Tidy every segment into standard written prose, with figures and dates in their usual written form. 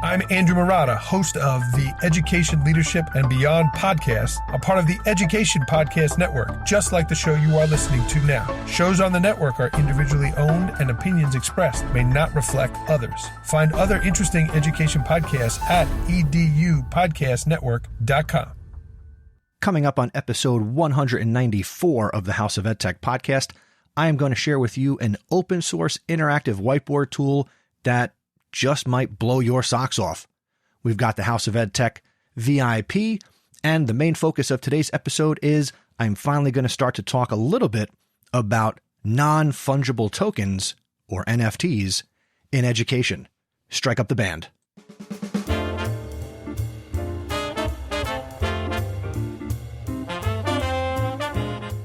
I'm Andrew Murata, host of the Education, Leadership, and Beyond podcast, a part of the Education Podcast Network, just like the show you are listening to now. Shows on the network are individually owned, and opinions expressed may not reflect others. Find other interesting education podcasts at edupodcastnetwork.com. Coming up on episode 194 of the House of EdTech podcast, I am going to share with you an open source interactive whiteboard tool that just might blow your socks off. We've got the House of EdTech VIP, and the main focus of today's episode is I'm finally going to start to talk a little bit about non-fungible tokens, or NFTs, in education. Strike up the band.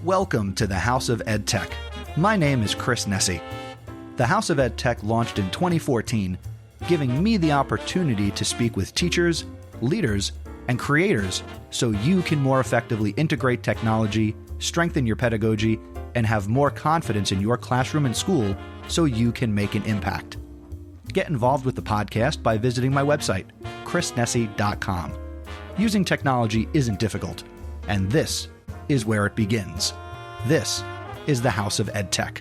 Welcome to the House of EdTech. My name is Chris Nesi. The House of EdTech launched in 2014, giving me the opportunity to speak with teachers, leaders, and creators so you can more effectively integrate technology, strengthen your pedagogy, and have more confidence in your classroom and school so you can make an impact. Get involved with the podcast by visiting my website, chrisnesi.com. Using technology isn't difficult, and this is where it begins. This is the House of EdTech.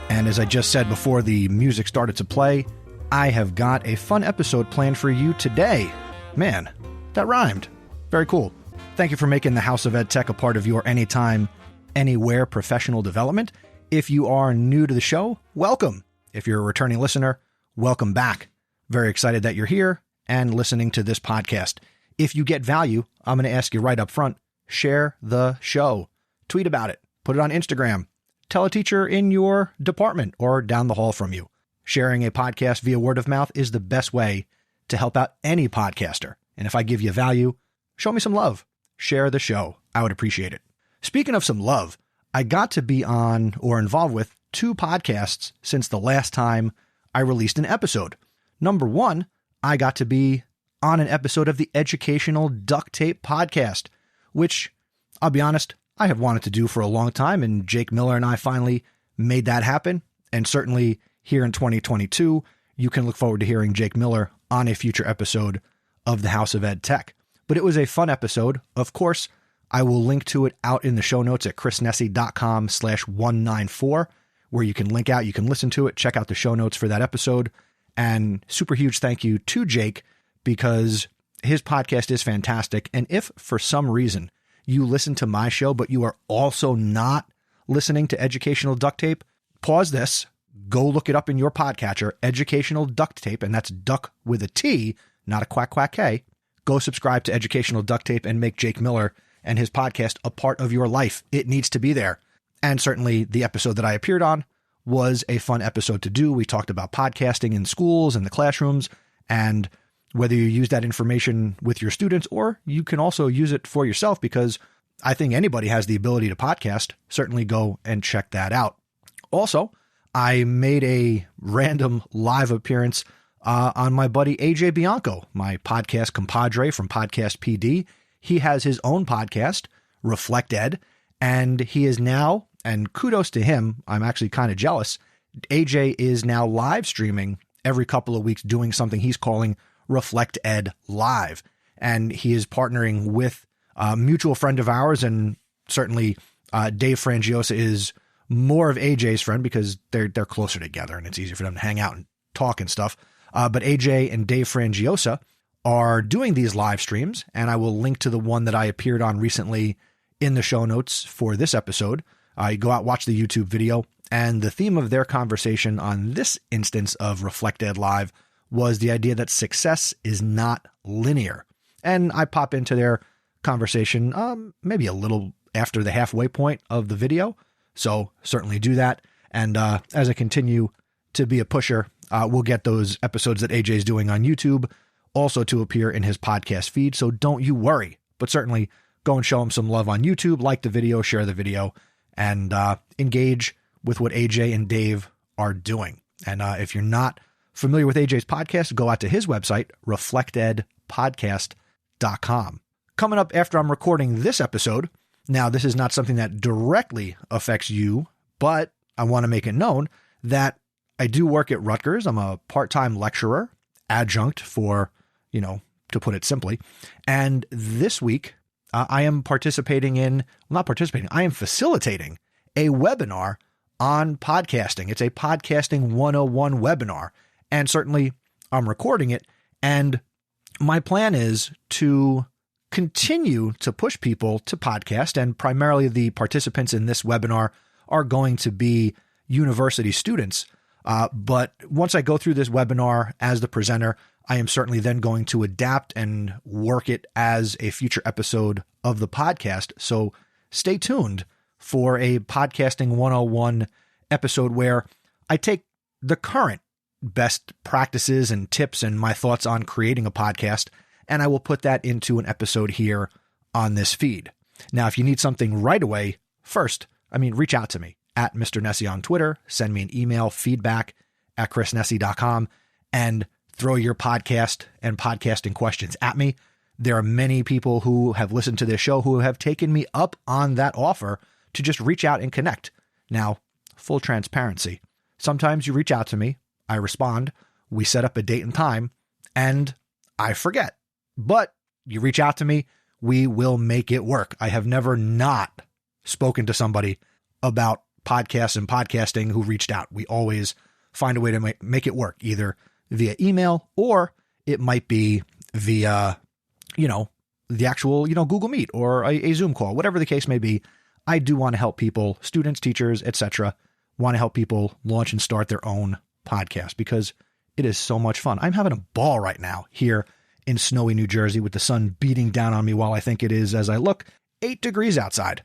And as I just said before the music started to play, I have got a fun episode planned for you today. Man, that rhymed. Very cool. Thank you for making the House of EdTech a part of your anytime, anywhere professional development. If you are new to the show, welcome. If you're a returning listener, welcome back. Very excited that you're here and listening to this podcast. If you get value, I'm going to ask you right up front, share the show. Tweet about it. Put it on Instagram. Tell a teacher in your department or down the hall from you. Sharing a podcast via word of mouth is the best way to help out any podcaster. And if I give you value, show me some love. Share the show. I would appreciate it. Speaking of some love, I got to be on or involved with 2 podcasts since the last time I released an episode. Number 1, I got to be on an episode of the Educational Duct Tape podcast, which, I'll be honest, I have wanted to do for a long time, and Jake Miller and I finally made that happen. And certainly here in 2022, you can look forward to hearing Jake Miller on a future episode of the House of EdTech. But it was a fun episode. Of course, I will link to it out in the show notes at chrisnesi.com/194, where you can link out, you can listen to it, check out the show notes for that episode. And super huge thank you to Jake, because his podcast is fantastic. And if for some reason you listen to my show, but you are also not listening to Educational Duct Tape, pause this, go look it up in your podcatcher, Educational Duct Tape, and that's duck with a T, not a quack quack K. Go subscribe to Educational Duct Tape and make Jake Miller and his podcast a part of your life. It needs to be there. And certainly the episode that I appeared on was a fun episode to do. We talked about podcasting in schools and the classrooms, and whether you use that information with your students or you can also use it for yourself, because I think anybody has the ability to podcast. Certainly go and check that out. Also, I made a random live appearance on my buddy AJ Bianco, my podcast compadre from Podcast PD. He has his own podcast, Reflect Ed, and he is now, and kudos to him, I'm actually kind of jealous, AJ is now live streaming every couple of weeks doing something he's calling Reflect Ed Live. And he is partnering with a mutual friend of ours, and certainly Dave Frangiosa is more of AJ's friend because they're closer together and it's easier for them to hang out and talk and stuff. But AJ and Dave Frangiosa are doing these live streams, and I will link to the one that I appeared on recently in the show notes for this episode. You go out, watch the YouTube video, and the theme of their conversation on this instance of Reflect Ed Live was the idea that success is not linear. And I pop into their conversation maybe a little after the halfway point of the video. So certainly do that. And as I continue to be a pusher, we'll get those episodes that AJ is doing on YouTube also to appear in his podcast feed. So don't you worry, but certainly go and show him some love on YouTube, like the video, share the video, and engage with what AJ and Dave are doing. And if you're not familiar with AJ's podcast, go out to his website, reflectedpodcast.com. Coming up after I'm recording this episode, now this is not something that directly affects you, but I want to make it known that I do work at Rutgers. I'm a part-time lecturer adjunct for, to put it simply. And this week, I am facilitating a webinar on podcasting. It's a Podcasting 101 webinar. And certainly I'm recording it. And my plan is to continue to push people to podcast. And primarily the participants in this webinar are going to be university students. But once I go through this webinar as the presenter, I am certainly then going to adapt and work it as a future episode of the podcast. So stay tuned for a Podcasting 101 episode where I take the current best practices and tips and my thoughts on creating a podcast, and I will put that into an episode here on this feed. Now, if you need something right away, reach out to me at Mr. Nesi on Twitter, send me an email, feedback@chrisnesi.com, and throw your podcast and podcasting questions at me. There are many people who have listened to this show who have taken me up on that offer to just reach out and connect. Now, full transparency. Sometimes you reach out to me, I respond, we set up a date and time, and I forget. But you reach out to me, we will make it work. I have never not spoken to somebody about podcasts and podcasting who reached out. We always find a way to make it work, either via email or it might be via, the actual, Google Meet or a Zoom call, whatever the case may be. I do want to help people, students, teachers, etc., want to help people launch and start their own podcast because it is so much fun. I'm having a ball right now here in snowy New Jersey with the sun beating down on me while I think it is, as I look, 8 degrees outside.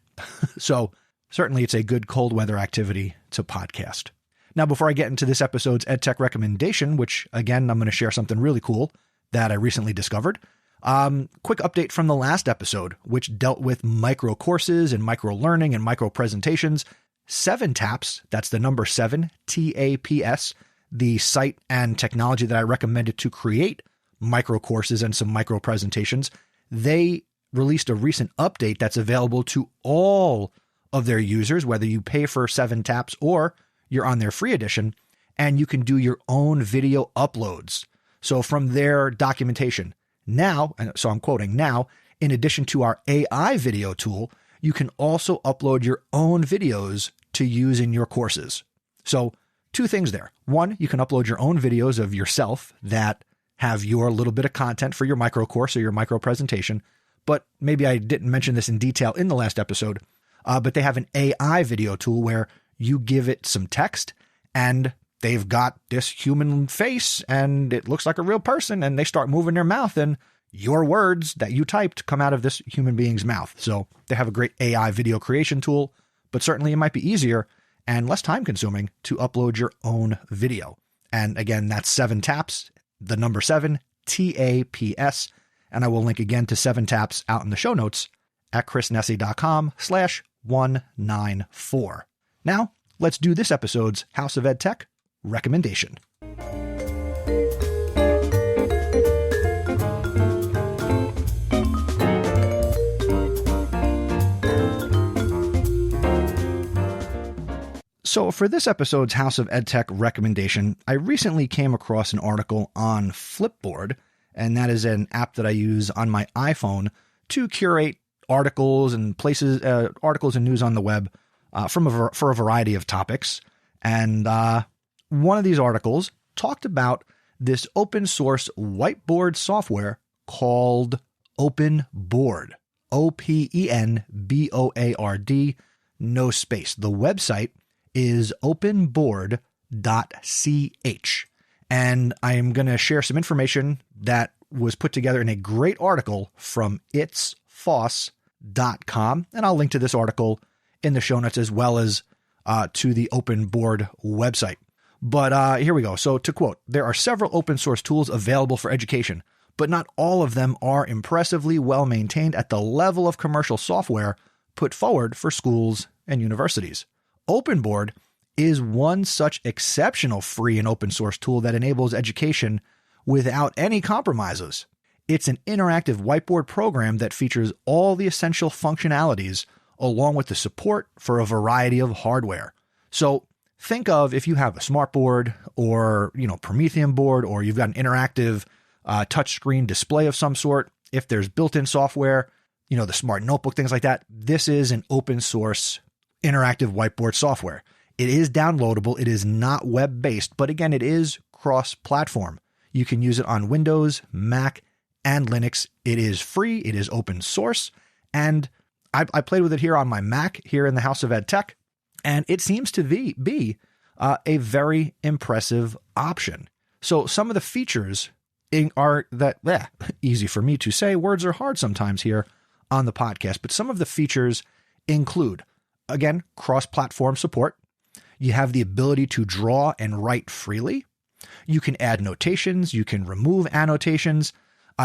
So certainly it's a good cold weather activity to podcast. Now, before I get into this episode's EdTech recommendation, which again, I'm going to share something really cool that I recently discovered. Quick update from the last episode, which dealt with micro courses and micro learning and micro presentations. 7TAPS, that's the number 7, TAPS, the site and technology that I recommended to create micro courses and some micro presentations. They released a recent update that's available to all of their users, whether you pay for 7TAPS or you're on their free edition, and you can do your own video uploads. So from their documentation, now, so I'm quoting, now, in addition to our AI video tool, you can also upload your own videos to use in your courses. So 2 things there. 1, you can upload your own videos of yourself that have your little bit of content for your micro course or your micro presentation. But maybe I didn't mention this in detail in the last episode, but they have an AI video tool where you give it some text and they've got this human face and it looks like a real person and they start moving their mouth and your words that you typed come out of this human being's mouth. So they have a great AI video creation tool, but certainly it might be easier and less time consuming to upload your own video. And again, that's 7TAPS, the number 7, TAPS. And I will link again to 7TAPS out in the show notes at chrisnesi.com/194. Now, let's do this episode's House of EdTech recommendation. So for this episode's House of EdTech recommendation, I recently came across an article on Flipboard, and that is an app that I use on my iPhone to curate articles and articles and news on the web for a variety of topics. And one of these articles talked about this open source whiteboard software called OpenBoard, OpenBoard, no space. The website is openboard.ch. And I am going to share some information that was put together in a great article from itsfoss.com. And I'll link to this article in the show notes as well as to the OpenBoard website. But here we go. So to quote, there are several open source tools available for education, but not all of them are impressively well maintained at the level of commercial software put forward for schools and universities. OpenBoard is one such exceptional free and open source tool that enables education without any compromises. It's an interactive whiteboard program that features all the essential functionalities along with the support for a variety of hardware. So think of if you have a smartboard or, Promethean board, or you've got an interactive touchscreen display of some sort. If there's built-in software, the smart notebook, things like that, this is an open source interactive whiteboard software. It is downloadable. It is not web-based, but again, it is cross-platform. You can use it on Windows, Mac, and Linux. It is free. It is open source. And I played with it here on my Mac here in the House of EdTech, and it seems to be a very impressive option. So some of the features are that, easy for me to say, words are hard sometimes here on the podcast, but some of the features include, again, cross-platform support. You have the ability to draw and write freely. You can add notations. You can remove annotations.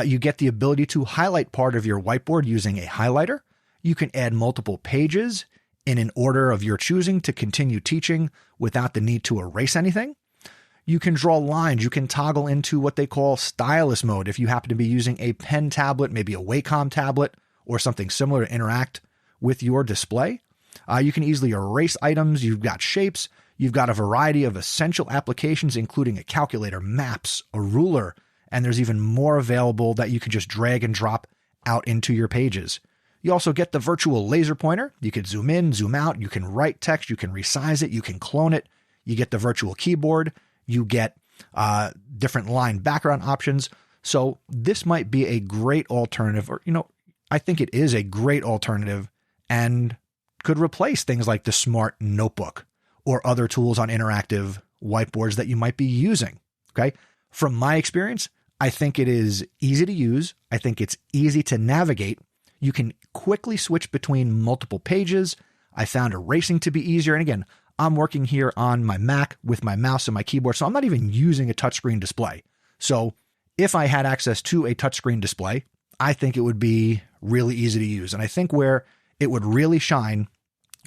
You get the ability to highlight part of your whiteboard using a highlighter. You can add multiple pages in an order of your choosing to continue teaching without the need to erase anything. You can draw lines. You can toggle into what they call stylus mode if you happen to be using a pen tablet, maybe a Wacom tablet, or something similar to interact with your display. You can easily erase items. You've got shapes. You've got a variety of essential applications, including a calculator, maps, a ruler, and there's even more available that you can just drag and drop out into your pages. You also get the virtual laser pointer. You can zoom in, zoom out. You can write text. You can resize it. You can clone it. You get the virtual keyboard. You get different line background options. So this might be a great alternative, or, I think it is a great alternative and could replace things like the smart notebook or other tools on interactive whiteboards that you might be using. Okay. From my experience, I think it is easy to use. I think it's easy to navigate. You can quickly switch between multiple pages. I found erasing to be easier. And again, I'm working here on my Mac with my mouse and my keyboard, so I'm not even using a touchscreen display. So if I had access to a touchscreen display, I think it would be really easy to use. And I think where it would really shine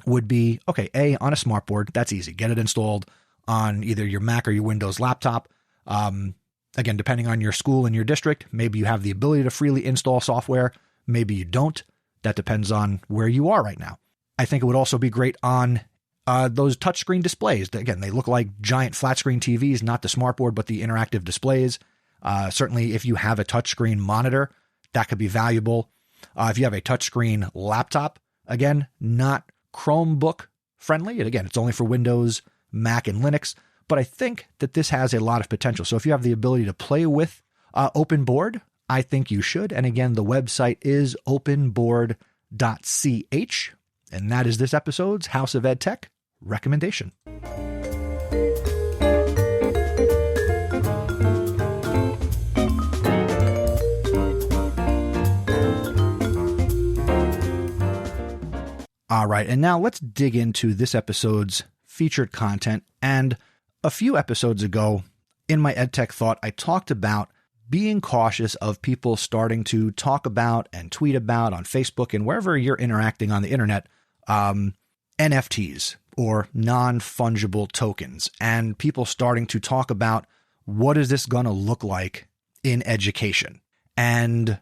would be, okay, on a smartboard, that's easy. Get it installed on either your Mac or your Windows laptop. Again, depending on your school and your district, maybe you have the ability to freely install software. Maybe you don't. That depends on where you are right now. I think it would also be great on those touchscreen displays. Again, they look like giant flat screen TVs, not the smartboard, but the interactive displays. Certainly, if you have a touchscreen monitor, that could be valuable. If you have a touchscreen laptop, again, not Chromebook friendly. And again, it's only for Windows, Mac, and Linux. But I think that this has a lot of potential. So if you have the ability to play with OpenBoard, I think you should. And again, the website is openboard.ch. And that is this episode's House of EdTech recommendation. All right, and now let's dig into this episode's featured content. And a few episodes ago, in my EdTech Thought, I talked about being cautious of people starting to talk about and tweet about on Facebook and wherever you're interacting on the internet, NFTs or non-fungible tokens, and people starting to talk about what is this going to look like in education. And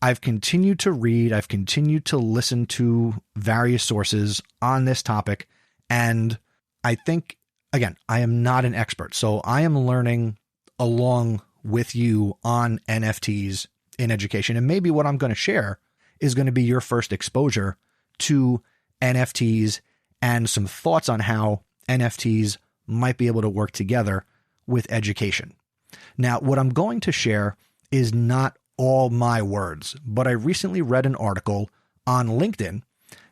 I've continued to read, I've continued to listen to various sources on this topic, and I think, again, I am not an expert, so I am learning along with you on NFTs in education. And maybe what I'm going to share is going to be your first exposure to NFTs and some thoughts on how NFTs might be able to work together with education. Now, what I'm going to share is not all my words, but I recently read an article on LinkedIn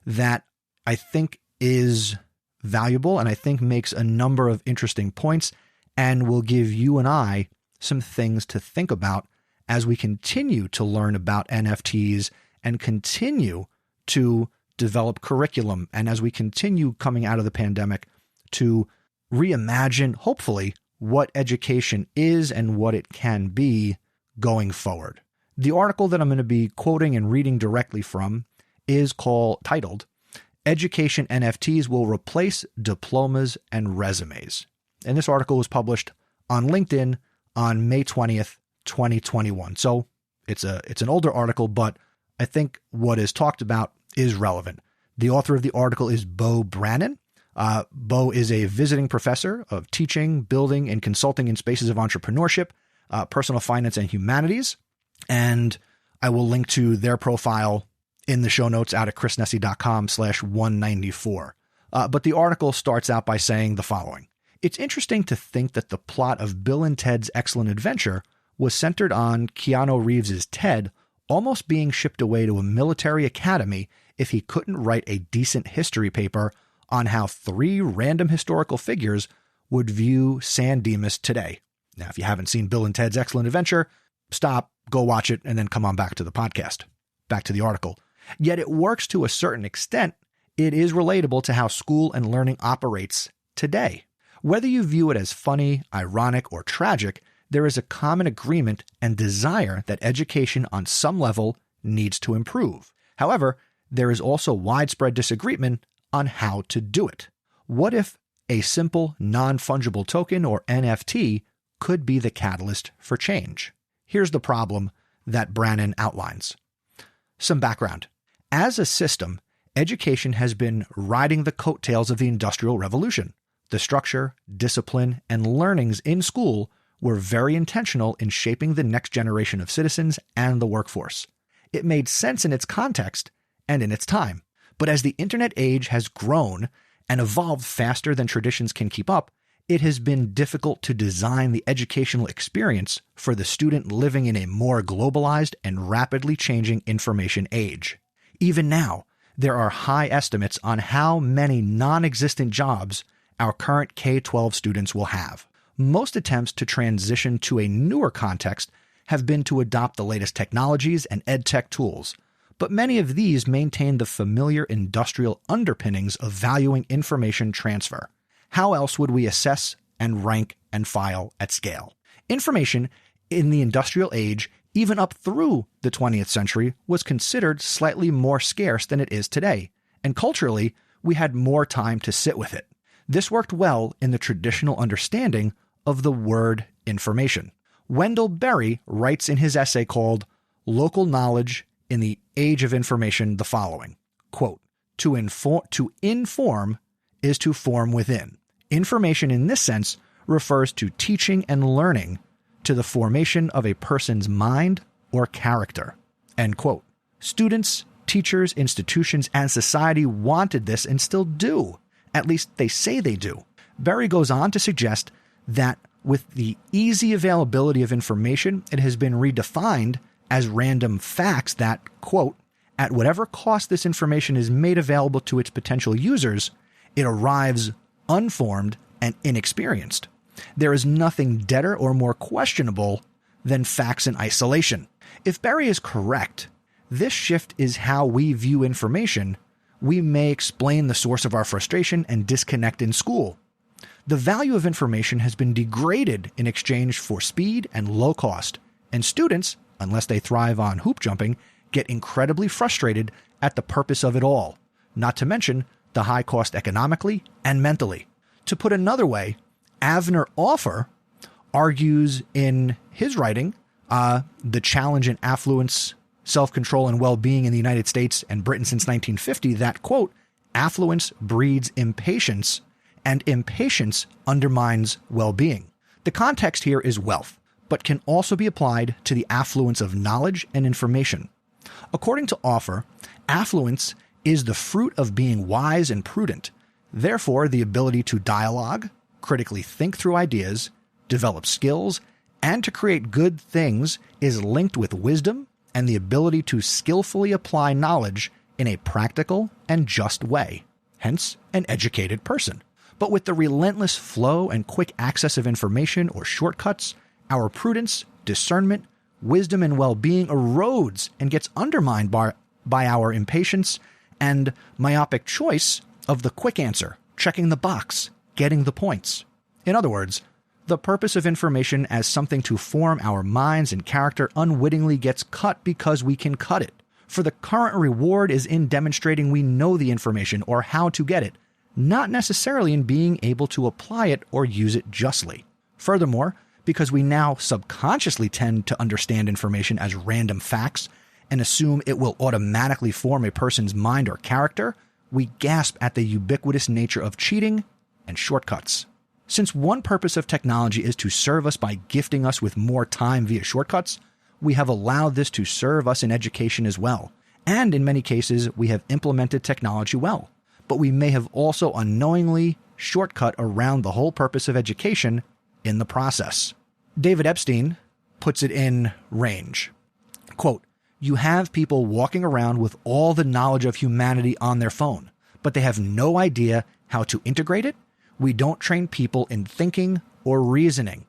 that I think is valuable and I think makes a number of interesting points and will give you and I some things to think about as we continue to learn about NFTs and continue to develop curriculum, and as we continue coming out of the pandemic to reimagine, hopefully, what education is and what it can be going forward. The article that I'm going to be quoting and reading directly from is titled, Education NFTs Will Replace Diplomas and Resumes. And this article was published on LinkedIn on May 20th, 2021. So it's an older article, but I think what is talked about is relevant. The author of the article is Bo Brannon. Bo is a visiting professor of teaching, building, and consulting in spaces of entrepreneurship, personal finance, and humanities. And I will link to their profile in the show notes out at chrisnesi.com/194. But the article starts out by saying the following. It's interesting to think that the plot of Bill and Ted's Excellent Adventure was centered on Keanu Reeves' Ted almost being shipped away to a military academy if he couldn't write a decent history paper on how 3 random historical figures would view San Dimas today. Now, if you haven't seen Bill and Ted's Excellent Adventure, stop, go watch it, and then come on back to the podcast. Back to the article. Yet it works to a certain extent. It is relatable to how school and learning operates today. Whether you view it as funny, ironic, or tragic, there is a common agreement and desire that education on some level needs to improve. However, there is also widespread disagreement on how to do it. What if a simple non-fungible token, or NFT, could be the catalyst for change? Here's the problem that Brannon outlines. Some background. As a system, education has been riding the coattails of the Industrial Revolution. The structure, discipline, and learnings in school were very intentional in shaping the next generation of citizens and the workforce. It made sense in its context and in its time. But as the internet age has grown and evolved faster than traditions can keep up, it has been difficult to design the educational experience for the student living in a more globalized and rapidly changing information age. Even now, there are high estimates on how many non-existent jobs our current K-12 students will have. Most attempts to transition to a newer context have been to adopt the latest technologies and EdTech tools, but many of these maintain the familiar industrial underpinnings of valuing information transfer. How else would we assess and rank and file at scale? Information in the industrial age, even up through the 20th century, was considered slightly more scarce than it is today, and culturally, we had more time to sit with it. This worked well in the traditional understanding of the word information. Wendell Berry writes in his essay called Local Knowledge in the Age of Information the following, quote, to inform is to form within. Information in this sense refers to teaching and learning to the formation of a person's mind or character, end quote. Students, teachers, institutions, and society wanted this and still do. At least they say they do. Berry goes on to suggest that with the easy availability of information, it has been redefined as random facts that, quote, at whatever cost this information is made available to its potential users, it arrives unformed and inexperienced. There is nothing deader or more questionable than facts in isolation. If Berry is correct, this shift is how we view information. We may explain the source of our frustration and disconnect in school. The value of information has been degraded in exchange for speed and low cost, and students, unless they thrive on hoop jumping, get incredibly frustrated at the purpose of it all, not to mention the high cost economically and mentally. To put another way, Avner Offer argues in his writing, The Challenge in Affluence, Self-Control, and Well-Being in the United States and Britain since 1950, that, quote, affluence breeds impatience, and impatience undermines well-being. The context here is wealth, but can also be applied to the affluence of knowledge and information. According to Offer, affluence is the fruit of being wise and prudent. Therefore, the ability to dialogue, critically think through ideas, develop skills, and to create good things is linked with wisdom and the ability to skillfully apply knowledge in a practical and just way, hence an educated person. But with the relentless flow and quick access of information or shortcuts, our prudence, discernment, wisdom, and well-being erodes and gets undermined by our impatience and myopic choice of the quick answer, checking the box, getting the points. In other words, the purpose of information as something to form our minds and character unwittingly gets cut because we can cut it. For the current reward is in demonstrating we know the information or how to get it, not necessarily in being able to apply it or use it justly. Furthermore, because we now subconsciously tend to understand information as random facts and assume it will automatically form a person's mind or character, we gasp at the ubiquitous nature of cheating and shortcuts. Since one purpose of technology is to serve us by gifting us with more time via shortcuts, we have allowed this to serve us in education as well. And in many cases, we have implemented technology well. But we may have also unknowingly shortcut around the whole purpose of education in the process. David Epstein puts it in range. Quote, "You have people walking around with all the knowledge of humanity on their phone, but they have no idea how to integrate it. We don't train people in thinking or reasoning.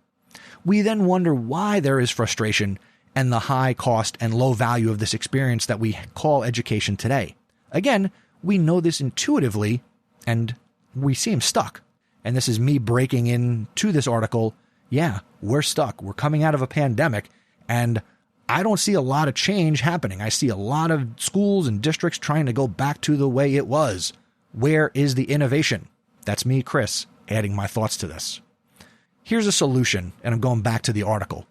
We then wonder why there is frustration and the high cost and low value of this experience that we call education today. Again, we know this intuitively, and we seem stuck." And this is me breaking into this article. Yeah, we're stuck. We're coming out of a pandemic, and I don't see a lot of change happening. I see a lot of schools and districts trying to go back to the way it was. Where is the innovation? That's me, Chris, adding my thoughts to this. Here's a solution, and I'm going back to the article.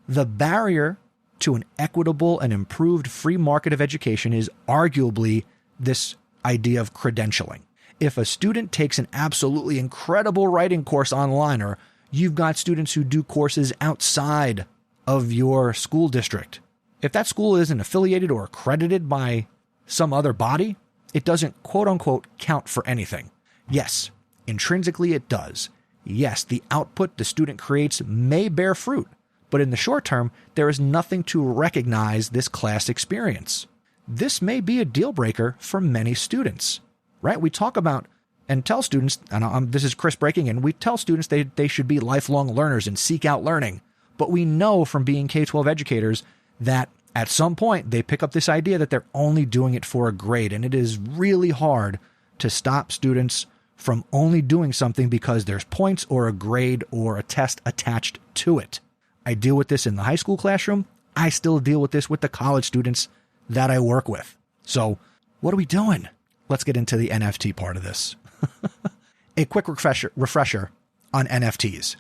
The barrier to an equitable and improved free market of education is arguably this idea of credentialing. If a student takes an absolutely incredible writing course online, or you've got students who do courses outside of your school district, if that school isn't affiliated or accredited by some other body, it doesn't quote unquote count for anything. Yes, intrinsically it does. Yes, the output the student creates may bear fruit, but in the short term, there is nothing to recognize this class experience. This may be a deal breaker for many students, right? We talk about and tell students, and this is Chris breaking in, we tell students they should be lifelong learners and seek out learning. But we know from being K-12 educators that at some point they pick up this idea that they're only doing it for a grade. And it is really hard to stop students from only doing something because there's points or a grade or a test attached to it. I deal with this in the high school classroom. I still deal with this with the college students that I work with. So what are we doing? Let's get into the NFT part of this. A quick refresher on NFTs.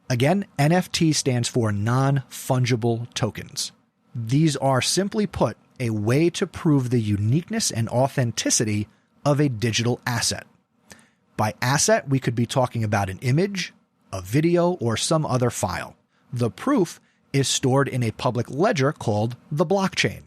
Again, NFT stands for non-fungible tokens. These are, simply put, a way to prove the uniqueness and authenticity of a digital asset. By asset, we could be talking about an image, a video, or some other file. The proof is stored in a public ledger called the blockchain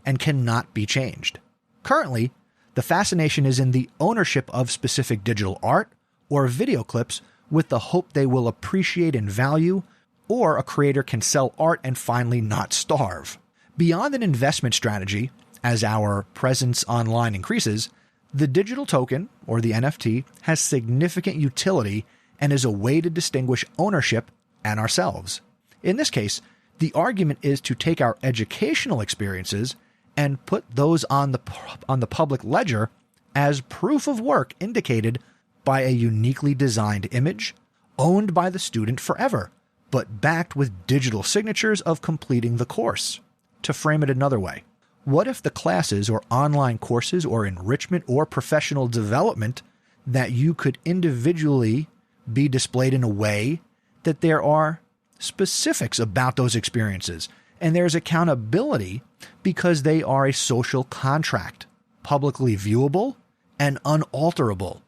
and cannot be changed. Currently, the fascination is in the ownership of specific digital art or video clips with the hope they will appreciate in value, or a creator can sell art and finally not starve. Beyond an investment strategy, as our presence online increases, the digital token, or the NFT, has significant utility and is a way to distinguish ownership and ourselves. In this case, the argument is to take our educational experiences and put those on the public ledger as proof of work indicated by a uniquely designed image, owned by the student forever, but backed with digital signatures of completing the course. To frame it another way, what if the classes or online courses or enrichment or professional development that you could individually be displayed in a way that there are specifics about those experiences and there's accountability because they are a social contract, publicly viewable and unalterable.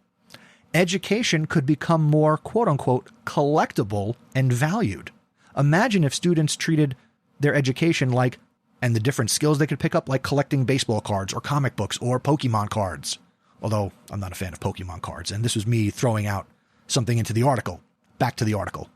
Education could become more quote-unquote collectible and valued. Imagine if students treated their education like, and the different skills they could pick up, like collecting baseball cards or comic books or Pokemon cards. Although I'm not a fan of Pokemon cards, and this was me throwing out something into the article. Back to the article.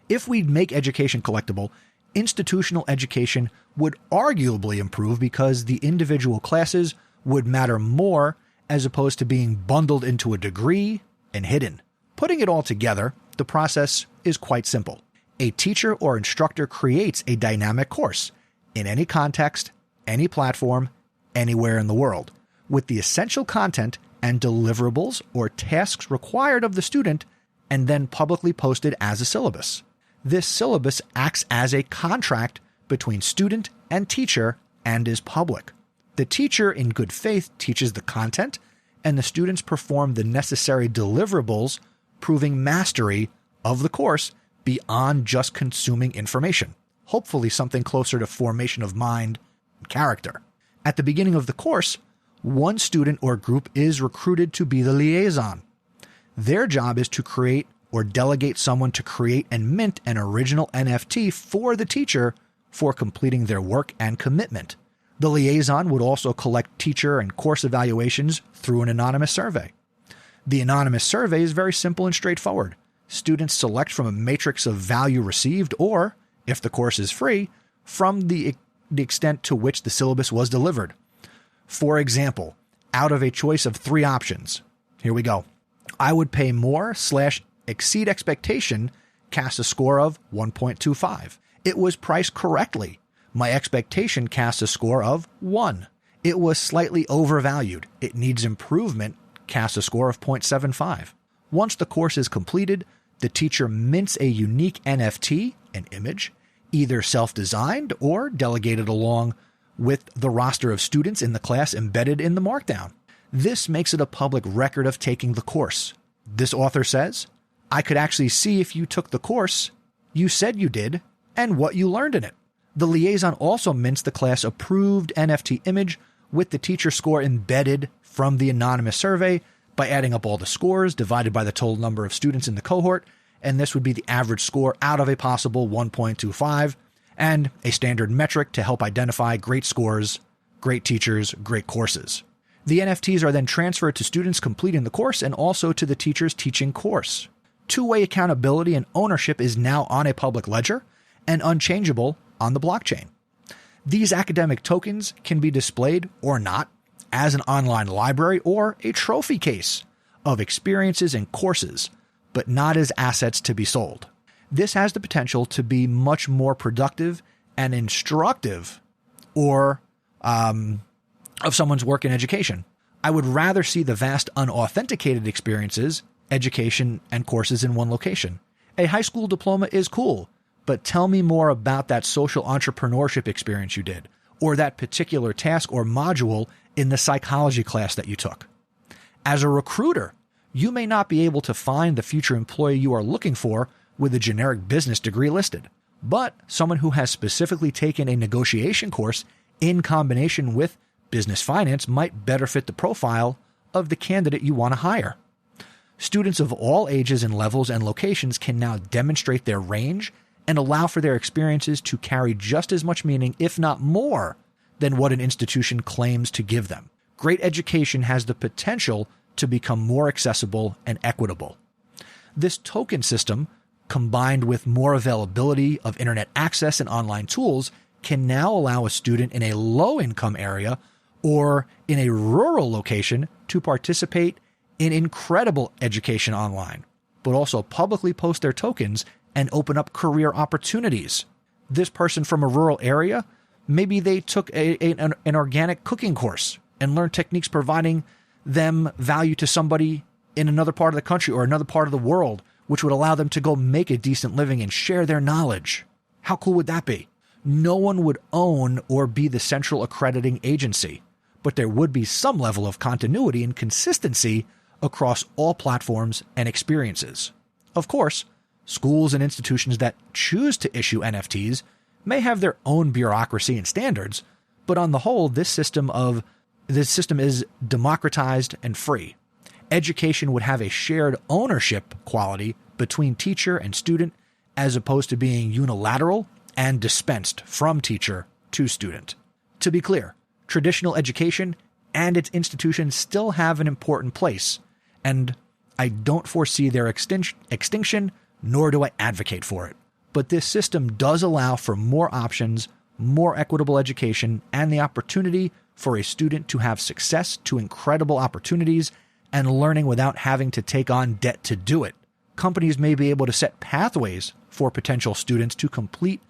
If we make education collectible, institutional education would arguably improve because the individual classes would matter more as opposed to being bundled into a degree and hidden. Putting it all together, the process is quite simple. A teacher or instructor creates a dynamic course in any context, any platform, anywhere in the world, with the essential content and deliverables or tasks required of the student, and then publicly posted as a syllabus. This syllabus acts as a contract between student and teacher and is public. The teacher, in good faith, teaches the content, and the students perform the necessary deliverables, proving mastery of the course beyond just consuming information, hopefully something closer to formation of mind and character. At the beginning of the course, one student or group is recruited to be the liaison. Their job is to create or delegate someone to create and mint an original NFT for the teacher for completing their work and commitment. The liaison would also collect teacher and course evaluations through an anonymous survey. The anonymous survey is very simple and straightforward. Students select from a matrix of value received or, if the course is free, from the extent to which the syllabus was delivered. For example, out of a choice of 3 options, here we go. I would pay more / exceed expectation, cast a score of 1.25. It was priced correctly. My expectation cast a score of 1. It was slightly overvalued. It needs improvement, cast a score of 0.75. Once the course is completed, the teacher mints a unique NFT, an image, either self-designed or delegated along with the roster of students in the class embedded in the markdown. This makes it a public record of taking the course. This author says, I could actually see if you took the course, you said you did, and what you learned in it. The liaison also mints the class-approved NFT image with the teacher score embedded from the anonymous survey by adding up all the scores divided by the total number of students in the cohort, and this would be the average score out of a possible 1.25, and a standard metric to help identify great scores, great teachers, great courses. The NFTs are then transferred to students completing the course and also to the teachers teaching course. Two-way accountability and ownership is now on a public ledger and unchangeable on the blockchain. These academic tokens can be displayed or not as an online library or a trophy case of experiences and courses, but not as assets to be sold. This has the potential to be much more productive and instructive of someone's work in education. I would rather see the vast unauthenticated experiences, education, and courses in one location. A high school diploma is cool, but tell me more about that social entrepreneurship experience you did, or that particular task or module in the psychology class that you took. As a recruiter, you may not be able to find the future employee you are looking for with a generic business degree listed, but someone who has specifically taken a negotiation course in combination with business finance might better fit the profile of the candidate you want to hire. Students of all ages and levels and locations can now demonstrate their range and allow for their experiences to carry just as much meaning, if not more, than what an institution claims to give them. Great education has the potential to become more accessible and equitable. This token system, combined with more availability of internet access and online tools, can now allow a student in a low-income area or in a rural location to participate in incredible education online, but also publicly post their tokens and open up career opportunities. This person from a rural area, maybe they took an organic cooking course and learned techniques providing them value to somebody in another part of the country or another part of the world, which would allow them to go make a decent living and share their knowledge. How cool would that be? No one would own or be the central accrediting agency, but there would be some level of continuity and consistency across all platforms and experiences. Of course, schools and institutions that choose to issue NFTs may have their own bureaucracy and standards, but on the whole, this system is democratized and free. Education would have a shared ownership quality between teacher and student, as opposed to being unilateral and dispensed from teacher to student. To be clear, traditional education and its institutions still have an important place, and I don't foresee their extinction, nor do I advocate for it. But this system does allow for more options, more equitable education, and the opportunity for a student to have success to incredible opportunities and learning without having to take on debt to do it. Companies may be able to set pathways for potential students to compete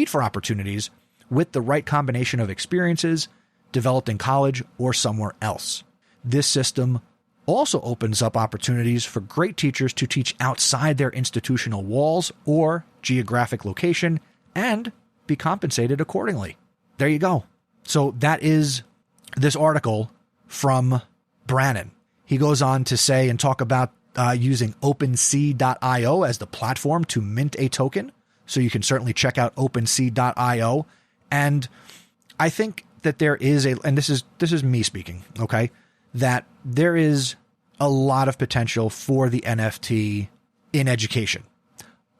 for opportunities with the right combination of experiences developed in college or somewhere else. This system also opens up opportunities for great teachers to teach outside their institutional walls or geographic location and be compensated accordingly. There you go. So that is this article from Brannon. He goes on to say and talk about using OpenSea.io as the platform to mint a token. So you can certainly check out OpenSea.io. And I think that there is and this is me speaking, okay, that there is a lot of potential for the NFT in education.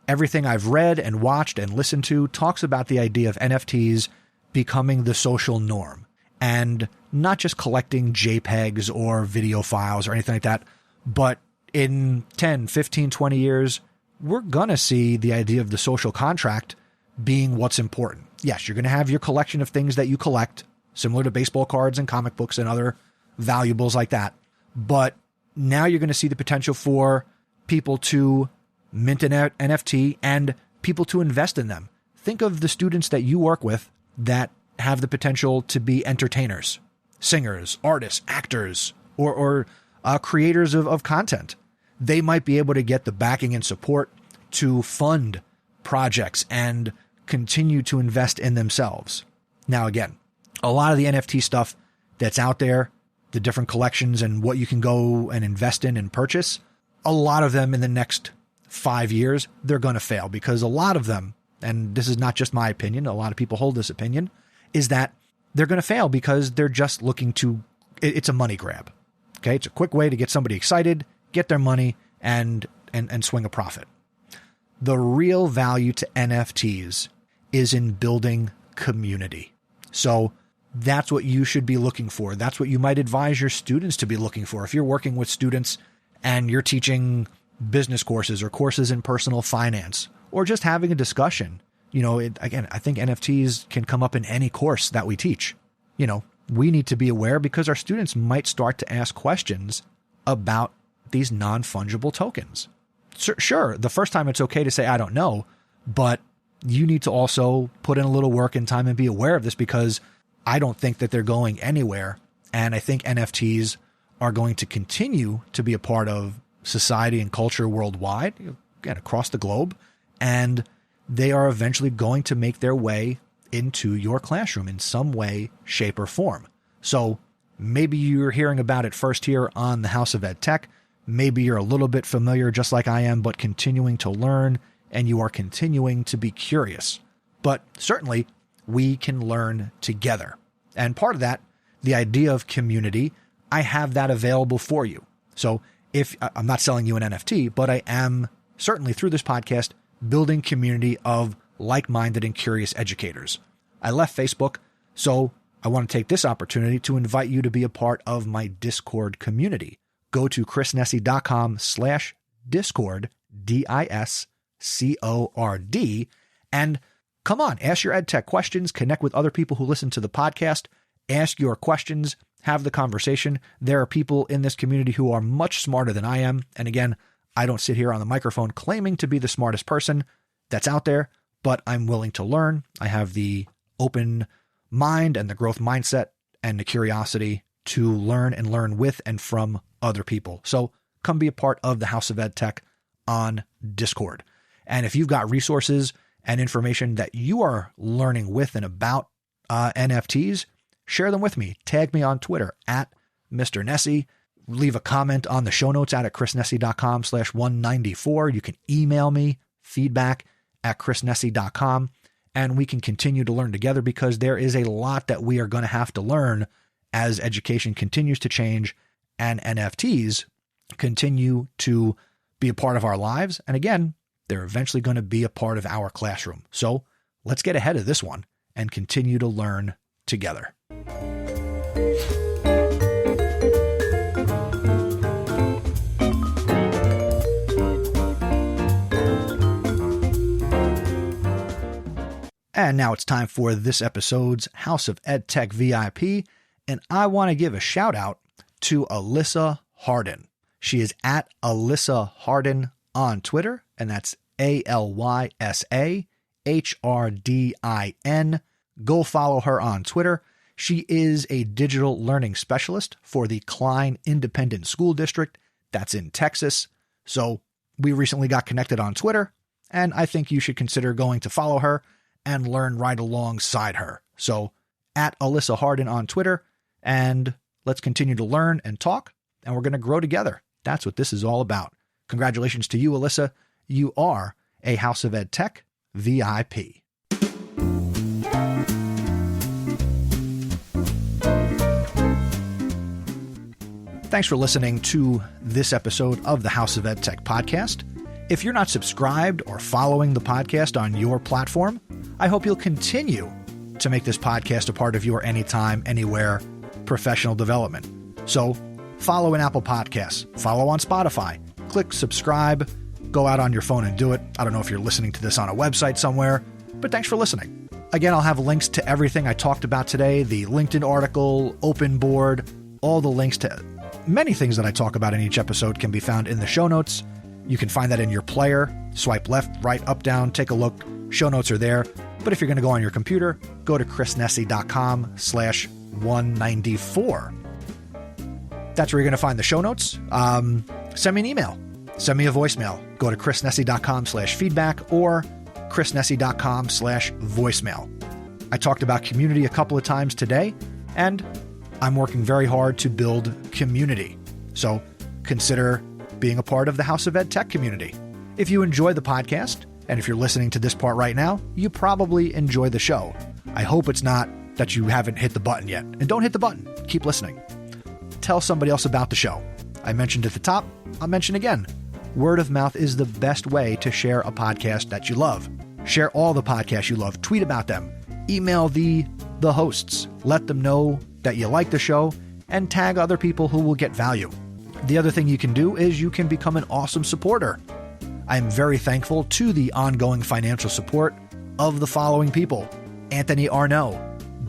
Everything I've read and watched and listened to talks about the idea of NFTs becoming the social norm, and not just collecting JPEGs or video files or anything like that, but in 10, 15, 20 years, we're going to see the idea of the social contract being what's important. Yes, you're going to have your collection of things that you collect, similar to baseball cards and comic books and other valuables like that. But now you're going to see the potential for people to mint an NFT and people to invest in them. Think of the students that you work with that have the potential to be entertainers, singers, artists, actors, or creators of content. They might be able to get the backing and support to fund projects and continue to invest in themselves. Now, again, a lot of the NFT stuff that's out there, the different collections and what you can go and invest in and purchase, a lot of them in the next 5 years, they're going to fail, because a lot of them, and this is not just my opinion, a lot of people hold this opinion, is that they're going to fail because they're just looking to, it's a money grab. Okay. It's a quick way to get somebody excited, get their money, and swing a profit. The real value to NFTs is in building community. So that's what you should be looking for. That's what you might advise your students to be looking for. If you're working with students and you're teaching business courses or courses in personal finance, or just having a discussion, again, I think NFTs can come up in any course that we teach. We need to be aware, because our students might start to ask questions about these non-fungible tokens. Sure, the first time it's okay to say, I don't know, but you need to also put in a little work and time and be aware of this, because I don't think that they're going anywhere. And I think NFTs are going to continue to be a part of society and culture worldwide, again, across the globe. And they are eventually going to make their way into your classroom in some way, shape, or form. So maybe you're hearing about it first here on the House of EdTech. Maybe you're a little bit familiar, just like I am, but continuing to learn, and you are continuing to be curious. But certainly, we can learn together. And part of that, the idea of community, I have that available for you. So if I'm not selling you an NFT, but I am certainly through this podcast building community of like-minded and curious educators. I left Facebook, so I want to take this opportunity to invite you to be a part of my Discord community. Go to chrisnesi.com/Discord, DISCORD, and come on, ask your EdTech questions, connect with other people who listen to the podcast, ask your questions, have the conversation. There are people in this community who are much smarter than I am. And again, I don't sit here on the microphone claiming to be the smartest person that's out there, but I'm willing to learn. I have the open mind and the growth mindset and the curiosity to learn and learn with and from other people. So come be a part of the House of EdTech on Discord. And if you've got resources and information that you are learning with and about NFTs, share them with me. Tag me on Twitter at Mr. Nesi. Leave a comment on the show notes at chrisnesi.com/194. You can email me feedback@chrisnesi.com, and we can continue to learn together, because there is a lot that we are going to have to learn as education continues to change and NFTs continue to be a part of our lives. And again, they're eventually going to be a part of our classroom. So let's get ahead of this one and continue to learn together. And now it's time for this episode's House of EdTech VIP, and I want to give a shout out to Alysa Hardin. She is at Alysa Hardin on Twitter, and that's ALYSA HRDIN. Go follow her on Twitter. She is a digital learning specialist for the Klein Independent School District. That's in Texas. So we recently got connected on Twitter, and I think you should consider going to follow her and learn right alongside her. So at Alysa Hardin on Twitter, and let's continue to learn and talk, and we're going to grow together. That's what this is all about. Congratulations to you, Alysa. You are a House of EdTech VIP. Thanks for listening to this episode of the House of EdTech podcast. If you're not subscribed or following the podcast on your platform, I hope you'll continue to make this podcast a part of your anytime, anywhere professional development. So follow in Apple Podcasts, follow on Spotify, click subscribe, go out on your phone and do it. I don't know if you're listening to this on a website somewhere, but thanks for listening. Again, I'll have links to everything I talked about today, the LinkedIn article, OpenBoard, all the links to many things that I talk about in each episode can be found in the show notes. You can find that in your player. Swipe left, right, up, down, take a look. Show notes are there. But if you're going to go on your computer, go to chrisnesi.com/194. That's where you're going to find the show notes. Send me an email. Send me a voicemail. Go to chrisnesi.com/feedback or chrisnesi.com/voicemail. I talked about community a couple of times today, and I'm working very hard to build community. So consider being a part of the House of EdTech community. If you enjoy the podcast, and if you're listening to this part right now, you probably enjoy the show. I hope it's not that you haven't hit the button yet. And don't hit the button. Keep listening. Tell somebody else about the show. I mentioned at the top, I'll mention again. Word of mouth is the best way to share a podcast that you love. Share all the podcasts you love. Tweet about them. Email the hosts. Let them know that you like the show and tag other people who will get value. The other thing you can do is you can become an awesome supporter. I am very thankful to the ongoing financial support of the following people: Anthony Arnaud,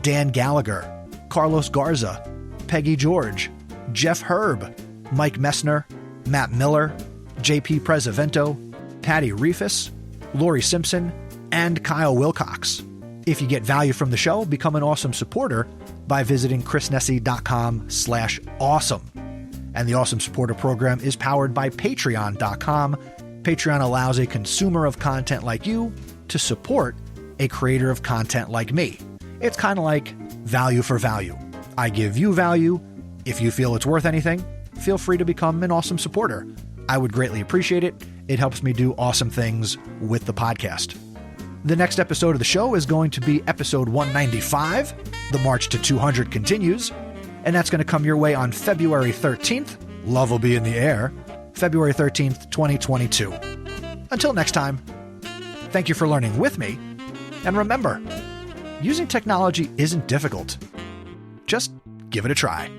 Dan Gallagher, Carlos Garza, Peggy George, Jeff Herb, Mike Messner, Matt Miller, JP Presavento, Patty Reefus, Lori Simpson, and Kyle Wilcox. If you get value from the show, become an awesome supporter by visiting chrisnesi.com/awesome. And the Awesome Supporter Program is powered by patreon.com. Patreon allows a consumer of content like you to support a creator of content like me. It's kind of like value for value. I give you value. If you feel it's worth anything, feel free to become an awesome supporter. I would greatly appreciate it. It helps me do awesome things with the podcast. The next episode of the show is going to be episode 195. The March to 200 continues, and that's going to come your way on February 13th. Love will be in the air. February 13th, 2022. Until next time, thank you for learning with me. And remember, using technology isn't difficult. Just give it a try.